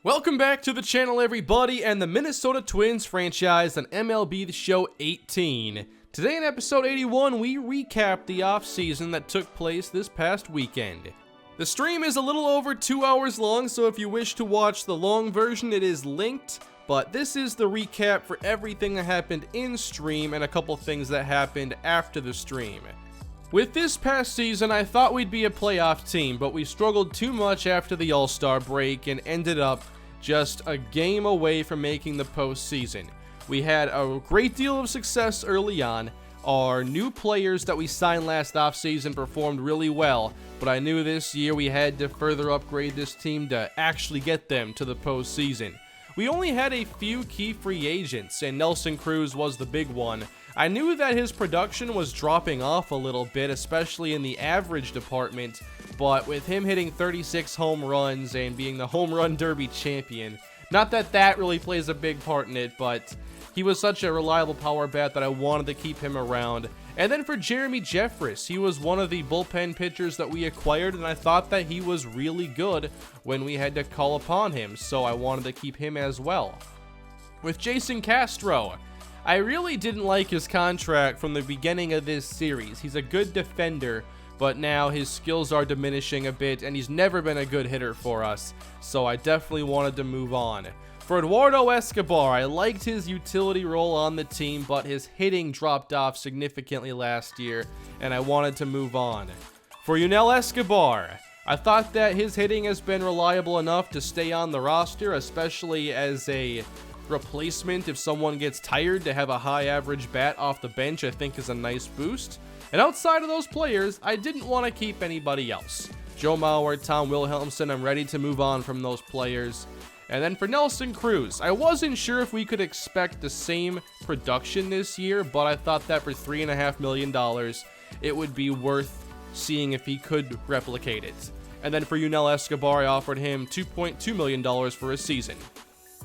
Welcome back to the channel, everybody, and the Minnesota Twins franchise on MLB The Show 18. Today in episode 81, we recap the offseason that took place this past weekend. The stream is a little over 2 hours long, so if you wish to watch the long version, it is linked. But this is the recap for everything that happened in stream and a couple things that happened after the stream. With this past season, I thought we'd be a playoff team, but we struggled too much after the All-Star break and ended up just a game away from making the postseason. We had a great deal of success early on. Our new players that we signed last offseason performed really well, but I knew this year we had to further upgrade this team to actually get them to the postseason. We only had a few key free agents, and Nelson Cruz was the big one. I knew that his production was dropping off a little bit, especially in the average department, but with him hitting 36 home runs and being the home run derby champion, not that that really plays a big part in it, but he was such a reliable power bat that I wanted to keep him around. And then for Jeremy Jeffress, he was one of the bullpen pitchers that we acquired, and I thought that he was really good when we had to call upon him, so I wanted to keep him as well. With Jason Castro, I really didn't like his contract from the beginning of this series. He's a good defender, but now his skills are diminishing a bit, and he's never been a good hitter for us, so I definitely wanted to move on. For Eduardo Escobar, I liked his utility role on the team, but his hitting dropped off significantly last year, and I wanted to move on. For Yunel Escobar, I thought that his hitting has been reliable enough to stay on the roster, especially as a replacement if someone gets tired. To have a high average bat off the bench, I think, is a nice boost. And outside of those players, I didn't want to keep anybody else. Joe Mauer, Tom Wilhelmsen, I'm ready to move on from those players. And then for Nelson Cruz, I wasn't sure if we could expect the same production this year, but I thought that for $3.5 million, it would be worth seeing if he could replicate it. And then for Yunel Escobar, I offered him $2.2 million for a season.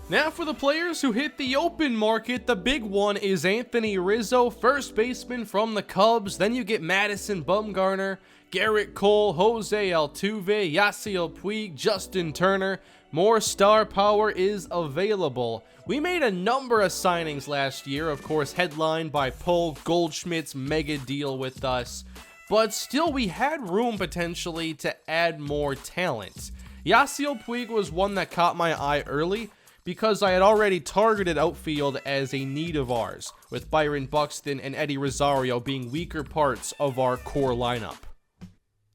Now for the players who hit the open market, the big one is Anthony Rizzo, first baseman from the Cubs. Then you get Madison Bumgarner, Garrett Cole, Jose Altuve, Yasiel Puig, Justin Turner. More star power is available. We made a number of signings last year, of course headlined by Paul Goldschmidt's mega deal with us, but still we had room potentially to add more talent. Yasiel Puig was one that caught my eye early, because I had already targeted outfield as a need of ours, with Byron Buxton and Eddie Rosario being weaker parts of our core lineup.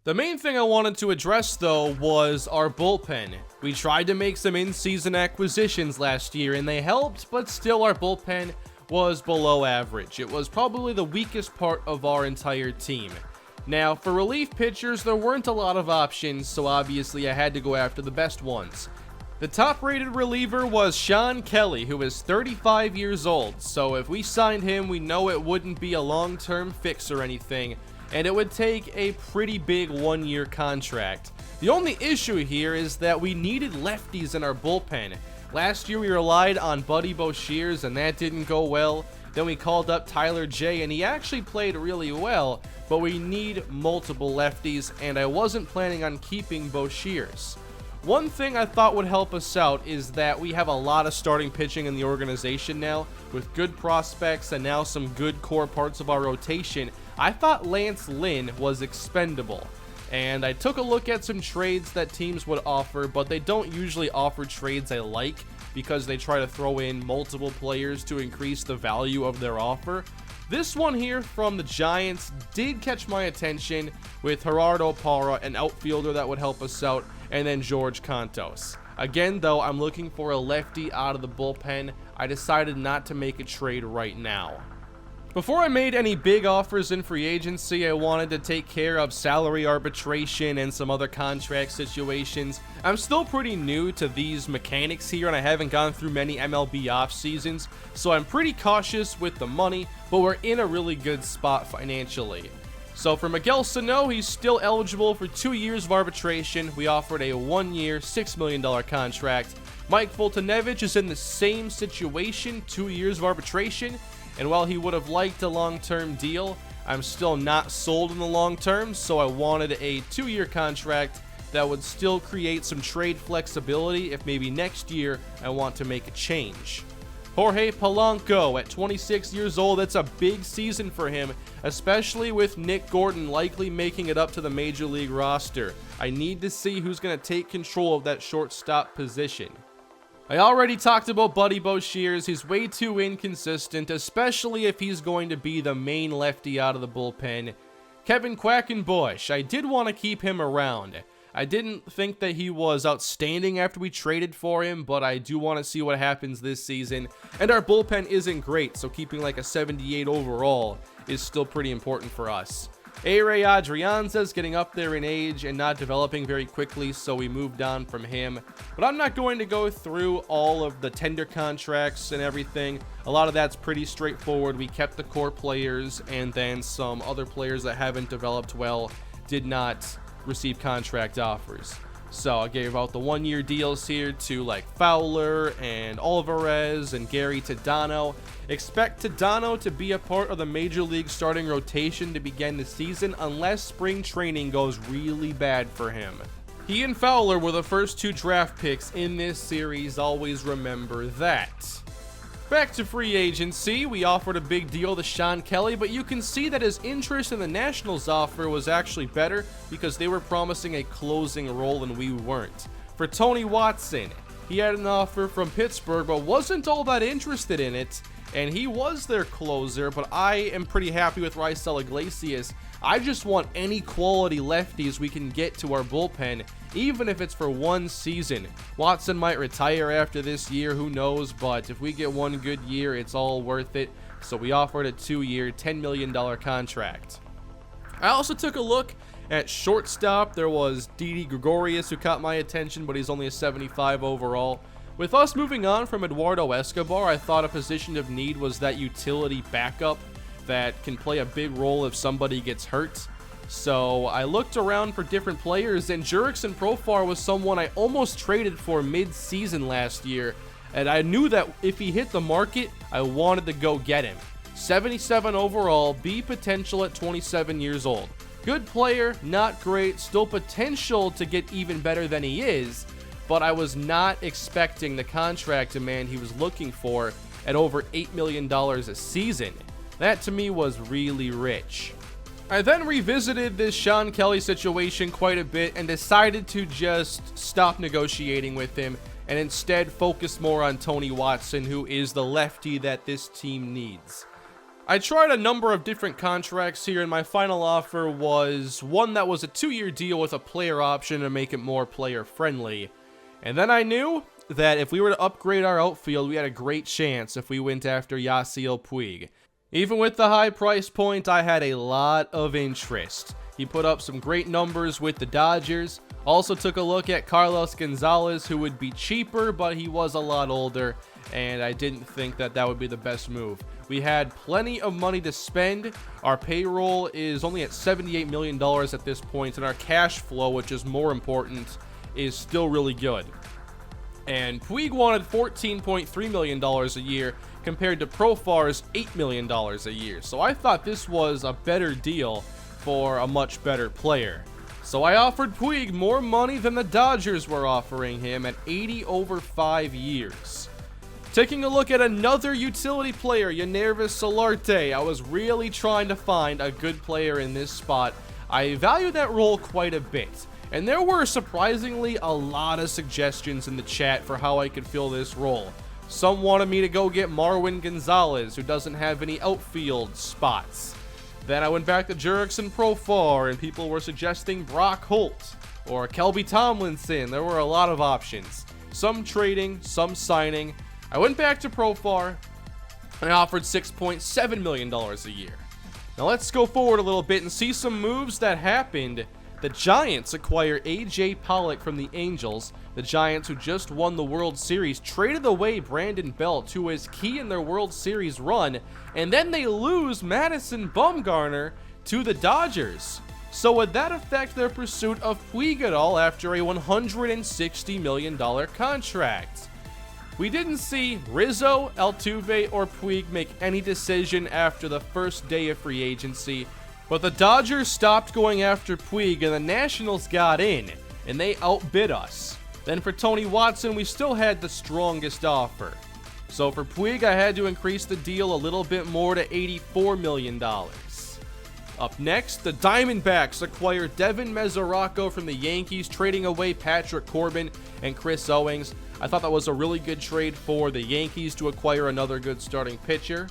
The main thing I wanted to address, though, was our bullpen. We tried to make some in-season acquisitions last year, and they helped, but still our bullpen was below average. It was probably the weakest part of our entire team. Now, for relief pitchers, there weren't a lot of options, so obviously I had to go after the best ones. The top-rated reliever was Sean Kelly, who is 35 years old, so if we signed him, we know it wouldn't be a long-term fix or anything, and it would take a pretty big one-year contract. The only issue here is that we needed lefties in our bullpen. Last year we relied on Buddy Boshears, and that didn't go well. Then we called up Tyler J, and he actually played really well, but we need multiple lefties, and I wasn't planning on keeping Boshears. One thing I thought would help us out is that we have a lot of starting pitching in the organization now, with good prospects and now some good core parts of our rotation. I thought Lance Lynn was expendable, and I took a look at some trades that teams would offer, but they don't usually offer trades I like because they try to throw in multiple players to increase the value of their offer. This one here from the Giants did catch my attention, with Gerardo Parra, an outfielder that would help us out, and then George Contos. Again, though, I'm looking for a lefty out of the bullpen. I decided not to make a trade right now. Before I made any big offers in free agency, I wanted to take care of salary arbitration and some other contract situations. I'm still pretty new to these mechanics here, and I haven't gone through many MLB off seasons, so I'm pretty cautious with the money, but we're in a really good spot financially. So for Miguel Sano, he's still eligible for 2 years of arbitration. We offered a 1-year, $6 million contract. Mike Foltynewicz is in the same situation, 2 years of arbitration. And while he would have liked a long-term deal, I'm still not sold in the long term, so I wanted a 2-year contract that would still create some trade flexibility if maybe next year I want to make a change. Jorge Polanco at 26 years old, that's a big season for him, especially with Nick Gordon likely making it up to the major league roster. I need to see who's going to take control of that shortstop position. I already talked about Buddy Boshears. He's way too inconsistent, especially if he's going to be the main lefty out of the bullpen. Kevin Quackenbush, I did want to keep him around. I didn't think that he was outstanding after we traded for him, but I do want to see what happens this season. And our bullpen isn't great, so keeping like a 78 overall is still pretty important for us. A-Ray Adrianza's getting up there in age and not developing very quickly, so we moved on from him. But I'm not going to go through all of the tender contracts and everything. A lot of that's pretty straightforward. We kept the core players, and then some other players that haven't developed well did not receive contract offers. So I gave out the 1-year deals here to like Fowler and Alvarez and Gary Tadano. Expect Tadano to be a part of the major league starting rotation to begin the season unless spring training goes really bad for him. He and Fowler were the first 2 draft picks in this series, always remember that. Back to free agency, we offered a big deal to Sean Kelly, but you can see that his interest in the Nationals offer was actually better because they were promising a closing role and we weren't. For Tony Watson, he had an offer from Pittsburgh but wasn't all that interested in it, and he was their closer, but I am pretty happy with Raisel Iglesias. I just want any quality lefties we can get to our bullpen, even if it's for 1 season. Watson might retire after this year, who knows, but if we get 1 good year, it's all worth it. So we offered a 2-year, $10 million contract. I also took a look at shortstop. There was Didi Gregorius who caught my attention, but he's only a 75 overall. With us moving on from Eduardo Escobar, I thought a position of need was that utility backup that can play a big role if somebody gets hurt. So I looked around for different players, and Jurickson Profar was someone I almost traded for mid-season last year, and I knew that if he hit the market, I wanted to go get him. 77 overall, B potential at 27 years old. Good player, not great, still potential to get even better than he is, but I was not expecting the contract demand he was looking for at over $8 million a season. That to me was really rich. I then revisited this Sean Kelly situation quite a bit and decided to just stop negotiating with him and instead focus more on Tony Watson, who is the lefty that this team needs. I tried a number of different contracts here, and my final offer was one that was a 2-year deal with a player option to make it more player friendly. And then I knew that if we were to upgrade our outfield, we had a great chance if we went after Yasiel Puig. Even with the high price point, I had a lot of interest. He put up some great numbers with the Dodgers. Also took a look at Carlos Gonzalez, who would be cheaper, but he was a lot older, and I didn't think that that would be the best move. We had plenty of money to spend. Our payroll is only at $78 million at this point, and our cash flow, which is more important, is still really good. And Puig wanted $14.3 million a year compared to Profar's $8 million a year. So I thought this was a better deal for a much better player. So I offered Puig more money than the Dodgers were offering him at $80 over 5 years. Taking a look at another utility player, Yenervis Solarte. I was really trying to find a good player in this spot. I value that role quite a bit. And there were surprisingly a lot of suggestions in the chat for how I could fill this role. Some wanted me to go get Marwin Gonzalez, who doesn't have any outfield spots. Then I went back to Jurickson Profar, and people were suggesting Brock Holt or Kelby Tomlinson. There were a lot of options. Some trading, some signing. I went back to Profar, and I offered $6.7 million a year. Now let's go forward a little bit and see some moves that happened. The Giants acquire A.J. Pollock from the Angels. The Giants, who just won the World Series, traded away Brandon Belt, who was key in their World Series run, and then they lose Madison Bumgarner to the Dodgers. So would that affect their pursuit of Puig at all after a $160 million contract? We didn't see Rizzo, Altuve, or Puig make any decision after the first day of free agency, but the Dodgers stopped going after Puig and the Nationals got in and they outbid us. Then for Tony Watson, we still had the strongest offer. So for Puig, I had to increase the deal a little bit more to $84 million. Up next, the Diamondbacks acquired Devin Mesoraco from the Yankees, trading away Patrick Corbin and Chris Owings. I thought that was a really good trade for the Yankees to acquire another good starting pitcher.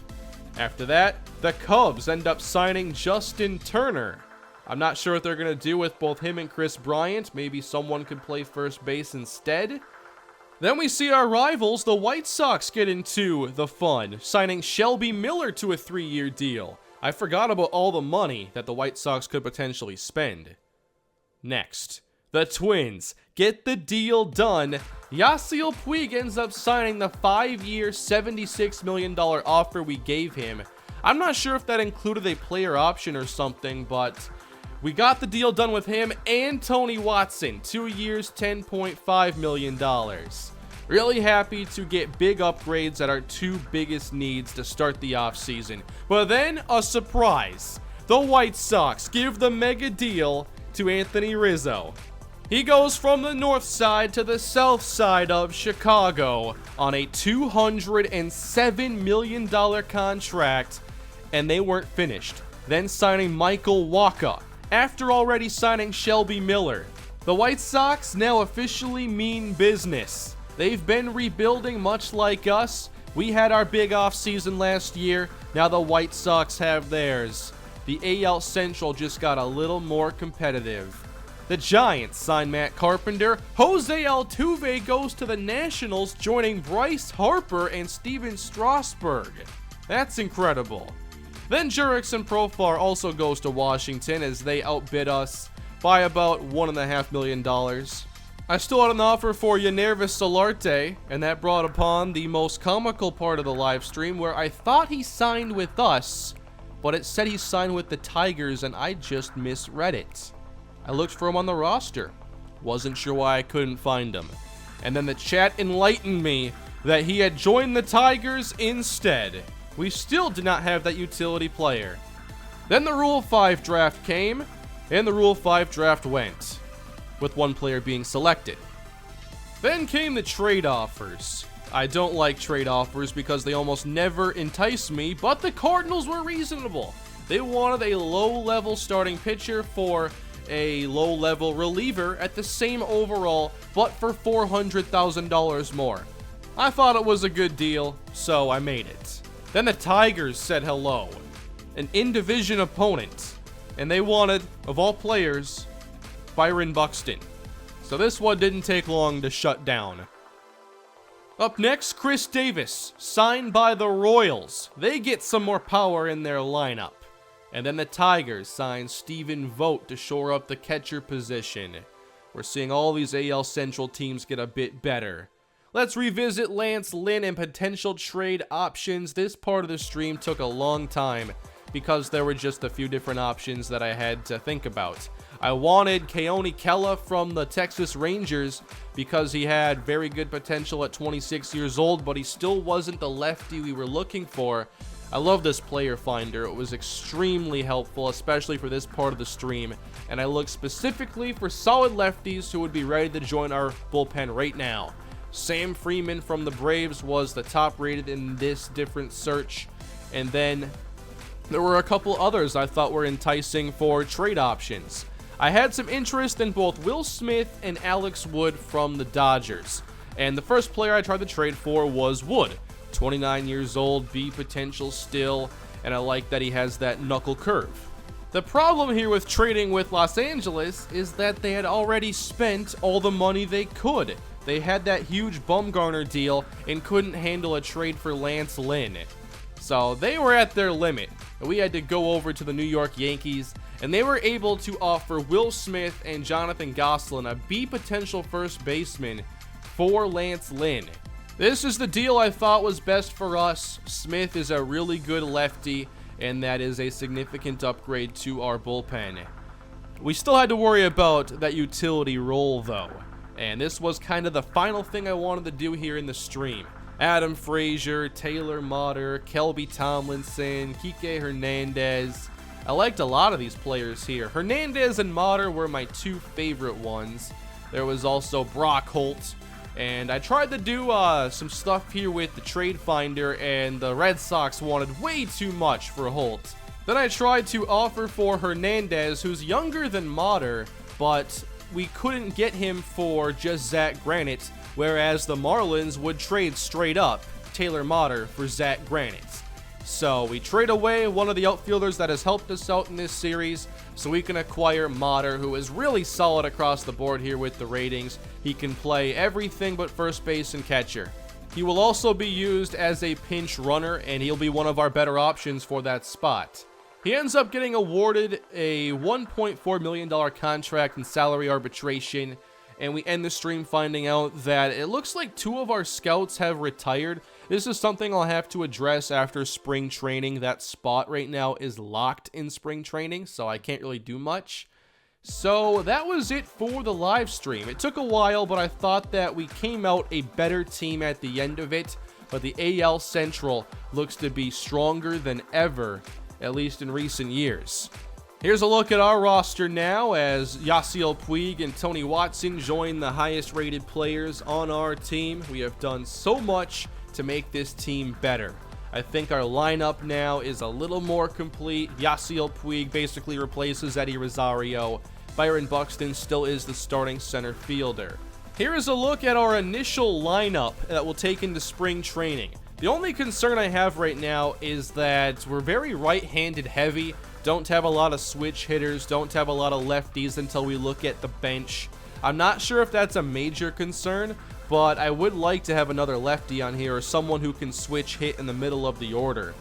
After that, the Cubs end up signing Justin Turner. I'm not sure what they're going to do with both him and Chris Bryant. Maybe someone could play first base instead. Then we see our rivals, the White Sox, get into the fun, signing Shelby Miller to a 3-year deal. I forgot about all the money that the White Sox could potentially spend. Next, the Twins get the deal done. Yasiel Puig ends up signing the 5-year, $76 million offer we gave him. I'm not sure if that included a player option or something, but we got the deal done with him and Tony Watson, 2 years, $10.5 million. Really happy to get big upgrades at our two biggest needs to start the offseason. But then, a surprise. The White Sox give the mega deal to Anthony Rizzo. He goes from the north side to the south side of Chicago on a $207 million contract, and they weren't finished. Then signing Michael Wacha, after already signing Shelby Miller. The White Sox now officially mean business. They've been rebuilding much like us. We had our big offseason last year. Now the White Sox have theirs. The AL Central just got a little more competitive. The Giants sign Matt Carpenter. Jose Altuve goes to the Nationals, joining Bryce Harper and Steven Strasburg. That's incredible. Then Jurickson Profar also goes to Washington as they outbid us by about $1.5 million. I still had an offer for Yannervis Solarte, and that brought upon the most comical part of the live stream where I thought he signed with us, but it said he signed with the Tigers and I just misread it. I looked for him on the roster. Wasn't sure why I couldn't find him. And then the chat enlightened me that he had joined the Tigers instead. We still did not have that utility player. Then the Rule 5 draft came, and the Rule 5 draft went, with one player being selected. Then came the trade offers. I don't like trade offers because they almost never entice me, but the Cardinals were reasonable. They wanted a low-level starting pitcher for a low-level reliever at the same overall, but for $400,000 more. I thought it was a good deal, so I made it. Then the Tigers said hello, an in-division opponent, and they wanted, of all players, Byron Buxton. So this one didn't take long to shut down. Up next, Chris Davis, signed by the Royals. They get some more power in their lineup. And then the Tigers sign Stephen Vogt to shore up the catcher position. We're seeing all these AL Central teams get a bit better. Let's revisit Lance Lynn and potential trade options. This part of the stream took a long time because there were just a few different options that I had to think about. I wanted Keone Kela from the Texas Rangers because he had very good potential at 26 years old, but he still wasn't the lefty we were looking for. I love this player finder. It was extremely helpful, especially for this part of the stream, and I looked specifically for solid lefties who would be ready to join our bullpen right now. Sam Freeman from the Braves was the top rated in this different search, and then there were a couple others I thought were enticing for trade options. I had some interest in both Will Smith and Alex Wood from the Dodgers, and the first player I tried to trade for was Wood. 29 years old, B potential still, and I like that he has that knuckle curve. The problem here with trading with Los Angeles is that they had already spent all the money they could. They had that huge Bumgarner deal and couldn't handle a trade for Lance Lynn. So they were at their limit. We had to go over to the New York Yankees, and they were able to offer Will Smith and Jonathan Gosselin, a B potential first baseman, for Lance Lynn. This is the deal I thought was best for us. Smith is a really good lefty, and that is a significant upgrade to our bullpen. We still had to worry about that utility role, though, and this was kind of the final thing I wanted to do here in the stream. Adam Frazier, Taylor Motter, Kelby Tomlinson, Kike Hernandez. I liked a lot of these players here. Hernandez and Motter were my two favorite ones. There was also Brock Holt. And I tried to do some stuff here with the trade finder, and the Red Sox wanted way too much for Holt. Then I tried to offer for Hernandez, who's younger than Motter, but we couldn't get him for just Zach Granite, whereas the Marlins would trade straight up Taylor Motter for Zach Granite. So we trade away one of the outfielders that has helped us out in this series so we can acquire Motter, who is really solid across the board here with the ratings. He can play everything but first base and catcher. He will also be used as a pinch runner, and he'll be one of our better options for that spot. He ends up getting awarded a $1.4 million contract in salary arbitration, and we end the stream finding out that it looks like 2 of our scouts have retired. This is something I'll have to address after spring training. That spot right now is locked in spring training, so I can't really do much. So that was it for the live stream. It took a while, but I thought that we came out a better team at the end of it. But the AL Central looks to be stronger than ever, at least in recent years. Here's a look at our roster now as Yasiel Puig and Tony Watson join the highest rated players on our team. We have done so much to make this team better. I think our lineup now is a little more complete. Yasiel Puig basically replaces Eddie Rosario. Byron Buxton still is the starting center fielder. Here is a look at our initial lineup that we'll take into spring training. The only concern I have right now is that we're very right-handed heavy. Don't have a lot of switch hitters, don't have a lot of lefties until we look at the bench. I'm not sure if that's a major concern, but I would like to have another lefty on here or someone who can switch hit in the middle of the order.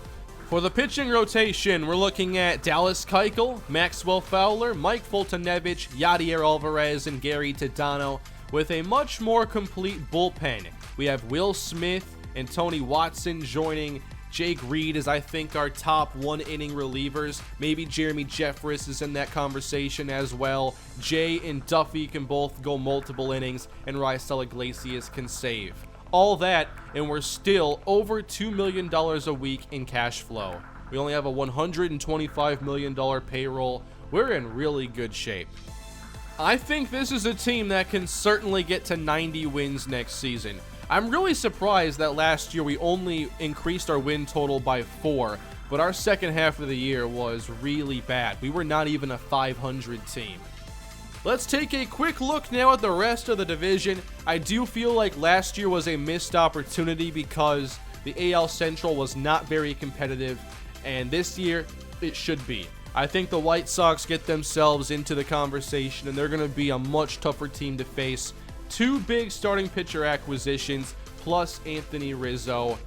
For the pitching rotation, we're looking at Dallas Keuchel, Maxwell Fowler, Mike Foltynewicz, Yadier Alvarez, and Gary Tadano, with a much more complete bullpen. We have Will Smith and Tony Watson joining. Jake Reed is, I think, our top 1-inning relievers. Maybe Jeremy Jeffress is in that conversation as well. Jay and Duffy can both go multiple innings, and Raisel Iglesias can save. All that, and we're still over $2 million a week in cash flow. We only have a $125 million payroll. We're in really good shape. I think this is a team that can certainly get to 90 wins next season. I'm really surprised that last year we only increased our win total by 4, but our second half of the year was really bad. We were not even a 500 team. Let's take a quick look now at the rest of the division. I do feel like last year was a missed opportunity because the AL Central was not very competitive, and this year it should be. I think the White Sox get themselves into the conversation, and they're going to be a much tougher team to face. 2 big starting pitcher acquisitions, plus Anthony Rizzo.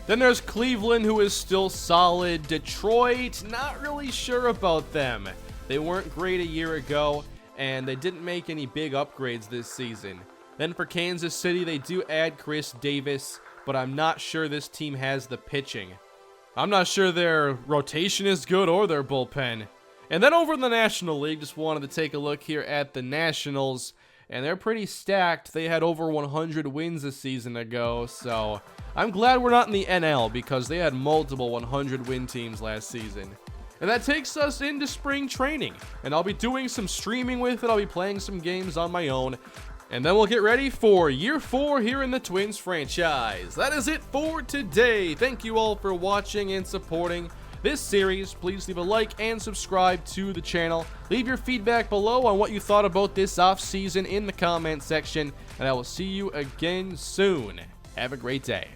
Then there's Cleveland, who is still solid. Detroit, not really sure about them. They weren't great a year ago, and they didn't make any big upgrades this season. Then for Kansas City, they do add Chris Davis, but I'm not sure this team has the pitching. I'm not sure their rotation is good or their bullpen. And then over in the National League, just wanted to take a look here at the Nationals. And they're pretty stacked. They had over 100 wins a season ago, so I'm glad we're not in the NL because they had multiple 100-win teams last season. And that takes us into spring training, and I'll be doing some streaming with it. I'll be playing some games on my own, and then we'll get ready for year 4 here in the Twins franchise. That is it for today. Thank you all for watching and supporting this series. Please leave a like and subscribe to the channel. Leave your feedback below on what you thought about this offseason in the comment section, and I will see you again soon. Have a great day.